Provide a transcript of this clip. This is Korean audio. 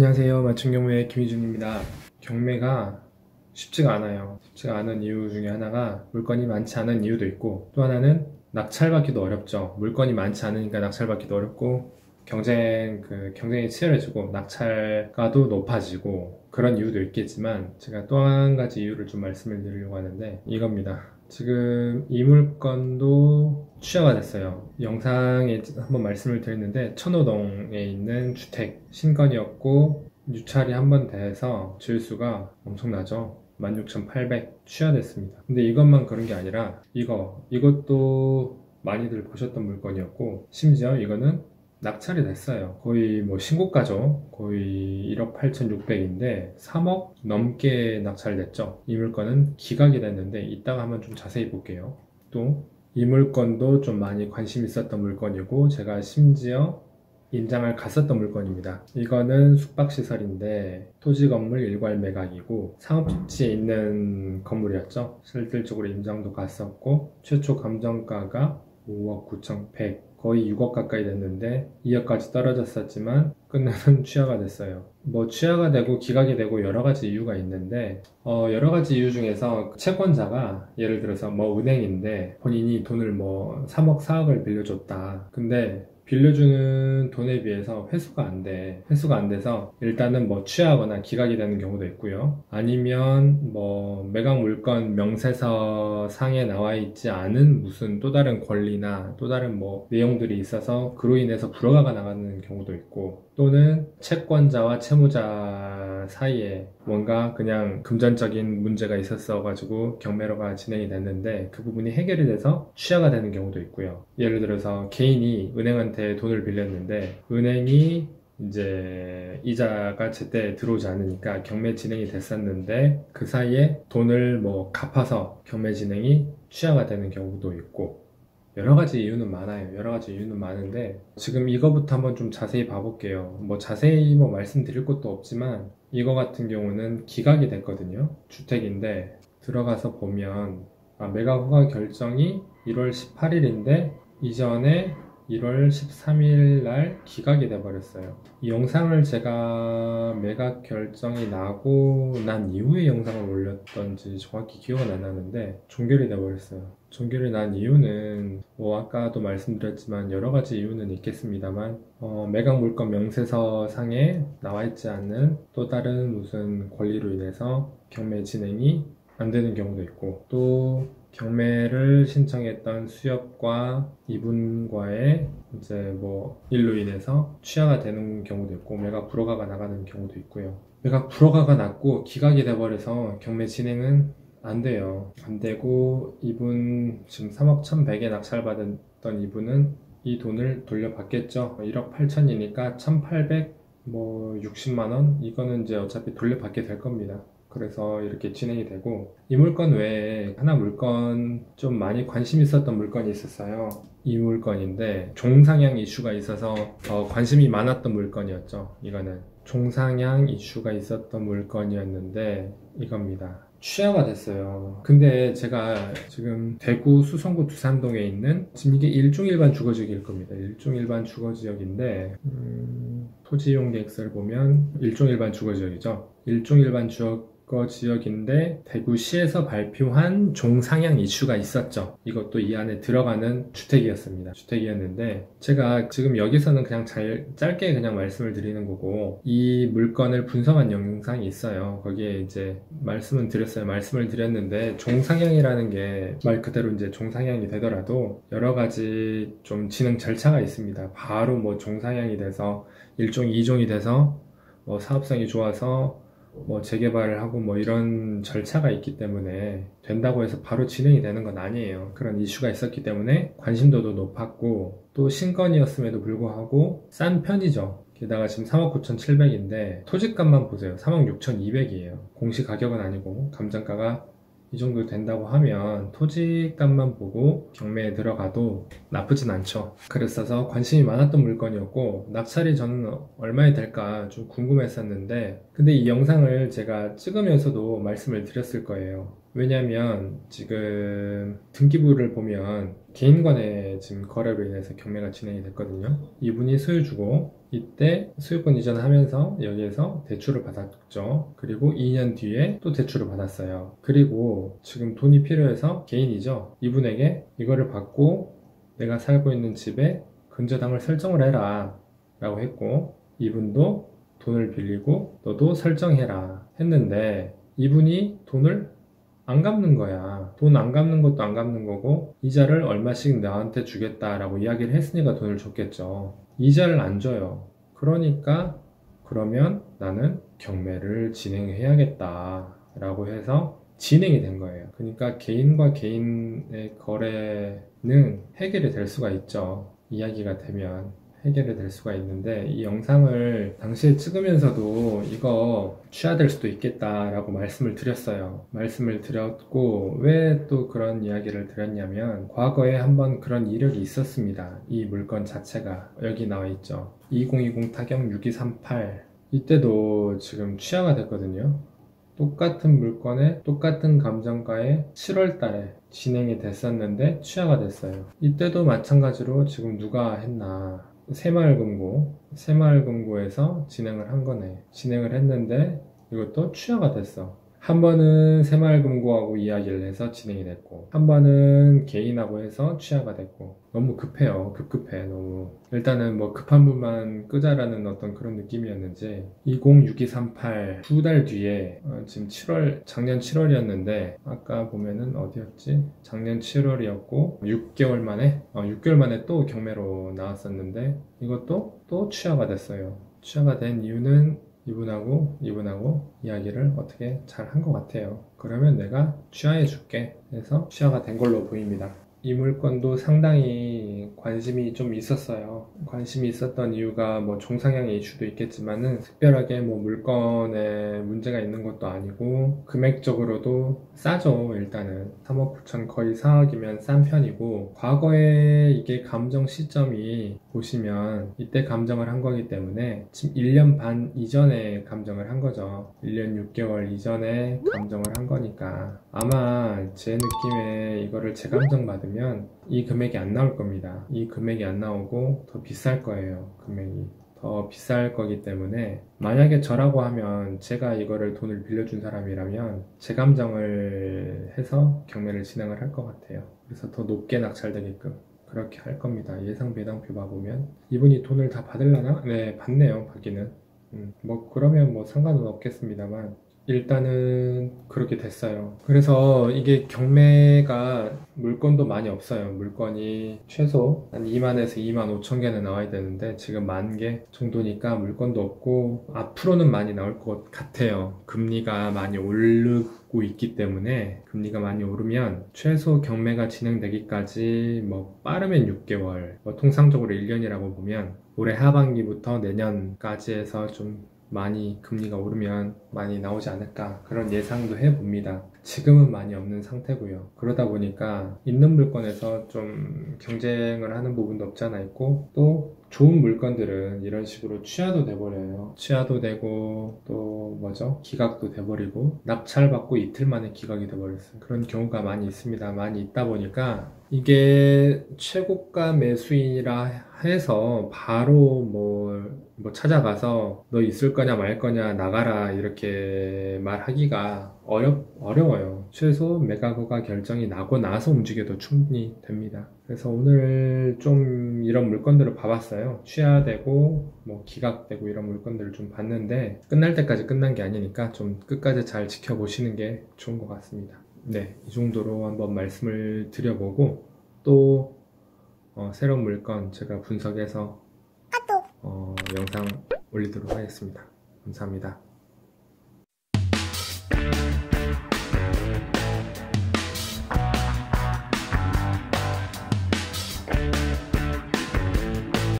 안녕하세요. 맞춤경매 김희준입니다. 경매가 쉽지가 않아요. 쉽지가 않은 이유 중에 하나가 물건이 많지 않은 이유도 있고, 또 하나는 낙찰받기도 어렵죠. 물건이 많지 않으니까 낙찰받기도 어렵고, 경쟁이 치열해지고 낙찰가도 높아지고 그런 이유도 있겠지만, 제가 또 한 가지 이유를 좀 말씀을 드리려고 하는데 이겁니다. 지금 이 물건도 취하가 됐어요. 영상에 한번 말씀을 드렸는데, 천호동에 있는 주택 신건이었고 유찰이 한 번 돼서 지을수가 엄청나죠. 16,800 취하됐습니다. 근데 이것만 그런 게 아니라 이것도 많이들 보셨던 물건이었고, 심지어 이거는 낙찰이 됐어요. 거의 뭐 신고가죠. 거의 1억 8,600인데 3억 넘게 낙찰됐죠. 이 물건은 기각이 됐는데 이따가 한번 좀 자세히 볼게요. 또 이 물건도 좀 많이 관심 있었던 물건이고, 제가 심지어 임장을 갔었던 물건입니다. 이거는 숙박시설인데 토지 건물 일괄 매각이고 상업지에 있는 건물이었죠. 실질적으로 임장도 갔었고, 최초 감정가가 5억 9,100, 거의 6억 가까이 됐는데 2억까지 떨어졌었지만 끝내는 취하가 됐어요. 뭐 취하가 되고 기각이 되고 여러 가지 이유가 있는데, 여러 가지 이유 중에서 채권자가 예를 들어서 뭐 은행인데 본인이 돈을 뭐 3억 4억을 빌려줬다. 근데 빌려주는 돈에 비해서 회수가 안 돼. 회수가 안 돼서 일단은 뭐 취하거나 기각이 되는 경우도 있고요. 아니면 뭐 매각 물건 명세서 상에 나와 있지 않은 무슨 또 다른 권리나 또 다른 뭐 내용들이 있어서 그로 인해서 불허가가 나가는 경우도 있고, 또는 채권자와 채무자 사이에 뭔가 그냥 금전적인 문제가 있었어 가지고 경매로가 진행이 됐는데 그 부분이 해결이 돼서 취하가 되는 경우도 있고요. 예를 들어서 개인이 은행한테 돈을 빌렸는데 은행이 이제 이자가 제때 들어오지 않으니까 경매 진행이 됐었는데 그 사이에 돈을 뭐 갚아서 경매 진행이 취하가 되는 경우도 있고, 여러 가지 이유는 많아요. 여러 가지 이유는 많은데 지금 이거부터 한번 좀 자세히 봐볼게요. 뭐 자세히 뭐 말씀드릴 것도 없지만 이거 같은 경우는 기각이 됐거든요. 주택인데 들어가서 보면 매각 허가 결정이 1월 18일인데 이전에 1월 13일 날 기각이 돼버렸어요. 이 영상을 제가 매각 결정이 나고 난 이후에 영상을 올렸던지 정확히 기억은 안 나는데 종결이 돼버렸어요. 종결이 난 이유는 뭐 아까도 말씀드렸지만 여러 가지 이유는 있겠습니다만, 매각 물건 명세서 상에 나와 있지 않는 또 다른 무슨 권리로 인해서 경매 진행이 안 되는 경우도 있고, 또 경매를 신청했던 수협과 이분과의 이제 뭐 일로 인해서 취하가 되는 경우도 있고, 매각 불허가가 나가는 경우도 있고요. 매각 불허가가 났고 기각이 돼버려서 경매 진행은 안 돼요. 안 되고, 이분 지금 3억 1,100에 낙찰받았던 이분은 이 돈을 돌려받겠죠. 1억 8천이니까 1,800 뭐 60만 원, 이거는 이제 어차피 돌려받게 될 겁니다. 그래서 이렇게 진행이 되고, 이 물건 외에 하나 물건 좀 많이 관심 있었던 물건이 있었어요. 이 물건인데 종상향 이슈가 있어서 관심이 많았던 물건이었죠. 이거는 종상향 이슈가 있었던 물건이었는데 이겁니다. 취하가 됐어요. 근데 제가 지금 대구 수성구 두산동에 있는, 지금 이게 일종일반 주거지역일 겁니다. 일종일반 주거지역인데 토지이용 계획서를 보면 일종일반 주거지역이죠. 일종일반 주거지역인데 대구시에서 발표한 종상향 이슈가 있었죠. 이것도 이 안에 들어가는 주택이었습니다. 주택이었는데 제가 지금 여기서는 그냥 짧게 그냥 말씀을 드리는 거고, 이 물건을 분석한 영상이 있어요. 거기에 이제 말씀을 드렸는데, 종상향이라는 게 말 그대로 이제 종상향이 되더라도 여러 가지 좀 진행 절차가 있습니다. 바로 뭐 종상향이 돼서 1종, 2종이 돼서 뭐 사업성이 좋아서 뭐 재개발을 하고 뭐 이런 절차가 있기 때문에 된다고 해서 바로 진행이 되는 건 아니에요. 그런 이슈가 있었기 때문에 관심도도 높았고, 또 신건이었음에도 불구하고 싼 편이죠. 게다가 지금 3억 9,700인데 토지값만 보세요. 3억 6,200이에요. 공시 가격은 아니고 감정가가 이 정도 된다고 하면 토지값만 보고 경매에 들어가도 나쁘진 않죠. 그랬어서 관심이 많았던 물건이었고, 낙찰이 저는 얼마에 될까 좀 궁금했었는데, 근데 이 영상을 제가 찍으면서도 말씀을 드렸을 거예요. 왜냐면 지금 등기부를 보면 개인간의 지금 거래로 인해서 경매가 진행이 됐거든요. 이분이 소유주고 이때 소유권 이전하면서 여기에서 대출을 받았죠. 그리고 2년 뒤에 또 대출을 받았어요. 그리고 지금 돈이 필요해서 개인이죠. 이분에게 이거를 받고 내가 살고 있는 집에 근저당을 설정을 해라 라고 했고, 이분도 돈을 빌리고 너도 설정해라 했는데 이분이 돈을 안 갚는 거야. 돈 안 갚는 것도 안 갚는 거고, 이자를 얼마씩 나한테 주겠다라고 이야기를 했으니까 돈을 줬겠죠. 이자를 안 줘요. 그러니까 그러면 나는 경매를 진행해야겠다 라고 해서 진행이 된 거예요. 그러니까 개인과 개인의 거래는 해결이 될 수가 있죠. 이야기가 되면 해결이 될 수가 있는데, 이 영상을 당시에 찍으면서도 이거 취하될 수도 있겠다라고 말씀을 드렸어요. 말씀을 드렸고, 왜 또 그런 이야기를 드렸냐면 과거에 한번 그런 이력이 있었습니다. 이 물건 자체가 여기 나와 있죠. 2020 타경 6238, 이때도 지금 취하가 됐거든요. 똑같은 물건에 똑같은 감정가에 7월 달에 진행이 됐었는데 취하가 됐어요. 이때도 마찬가지로 지금 누가 했나, 새마을금고에서 진행을 한 거네. 진행을 했는데 이것도 취하가 됐어. 한 번은 새마을금고하고 이야기를 해서 진행이 됐고, 한 번은 개인하고 해서 취하가 됐고, 너무 급해요. 급급해, 너무. 일단은 뭐 급한 분만 끄자라는 어떤 그런 느낌이었는지, 206238 두 달 뒤에, 지금 작년 7월이었는데, 아까 보면은 어디였지? 작년 7월이었고, 6개월 만에 또 경매로 나왔었는데, 이것도 또 취하가 됐어요. 취하가 된 이유는 이분하고 이야기를 어떻게 잘 한 것 같아요. 그러면 내가 취하해 줄게 해서 취하가 된 걸로 보입니다. 이 물건도 상당히 관심이 좀 있었어요. 관심이 있었던 이유가 뭐 종상향의 이슈도 있겠지만은 특별하게 뭐 물건에 문제가 있는 것도 아니고, 금액적으로도 싸죠. 일단은 3억 9천, 거의 4억이면 싼 편이고, 과거에 이게 감정 시점이 보시면 이때 감정을 한 거기 때문에 지금 1년 반 이전에 감정을 한 거죠. 1년 6개월 이전에 감정을 한 거니까 아마 제 느낌에 이거를 재감정 받으면 이 금액이 안 나올 겁니다. 이 금액이 안 나오고 더 비쌀 거예요. 금액이 더 비쌀 거기 때문에, 만약에 저라고 하면, 제가 이거를 돈을 빌려준 사람이라면 재감정을 해서 경매를 진행을 할 것 같아요. 그래서 더 높게 낙찰되게끔 그렇게 할 겁니다. 예상 배당표 봐보면 이분이 돈을 다 받으려나? 네, 받네요. 받기는. 뭐 그러면 뭐 상관은 없겠습니다만, 일단은 그렇게 됐어요. 그래서 이게 경매가 물건도 많이 없어요. 물건이 최소 한 2만에서 2만 5천 개는 나와야 되는데 지금 1만 개 정도니까 물건도 없고, 앞으로는 많이 나올 것 같아요. 금리가 많이 오르고 있기 때문에, 금리가 많이 오르면 최소 경매가 진행되기까지 뭐 빠르면 6개월, 뭐 통상적으로 1년이라고 보면 올해 하반기부터 내년까지 해서 좀 많이 금리가 오르면 많이 나오지 않을까, 그런 예상도 해봅니다. 지금은 많이 없는 상태고요. 그러다 보니까 있는 물건에서 좀 경쟁을 하는 부분도 없지 않아 있고, 또 좋은 물건들은 이런 식으로 취하도 돼버려요. 취하도 되고, 또 뭐죠? 기각도 돼버리고, 낙찰받고 이틀 만에 기각이 돼버렸어요. 그런 경우가 많이 있습니다. 많이 있다 보니까 이게 최고가 매수인이라 해서 바로 뭐 찾아가서 너 있을 거냐 말 거냐 나가라 이렇게 말하기가 어려워요. 최소 매각허가 결정이 나고 나서 움직여도 충분히 됩니다. 그래서 오늘 좀 이런 물건들을 봐봤어요. 취하되고 뭐 기각되고 이런 물건들을 좀 봤는데, 끝날 때까지 끝난 게 아니니까 좀 끝까지 잘 지켜보시는 게 좋은 것 같습니다. 네, 이 정도로 한번 말씀을 드려보고, 또 새로운 물건 제가 분석해서 영상 올리도록 하겠습니다. 감사합니다.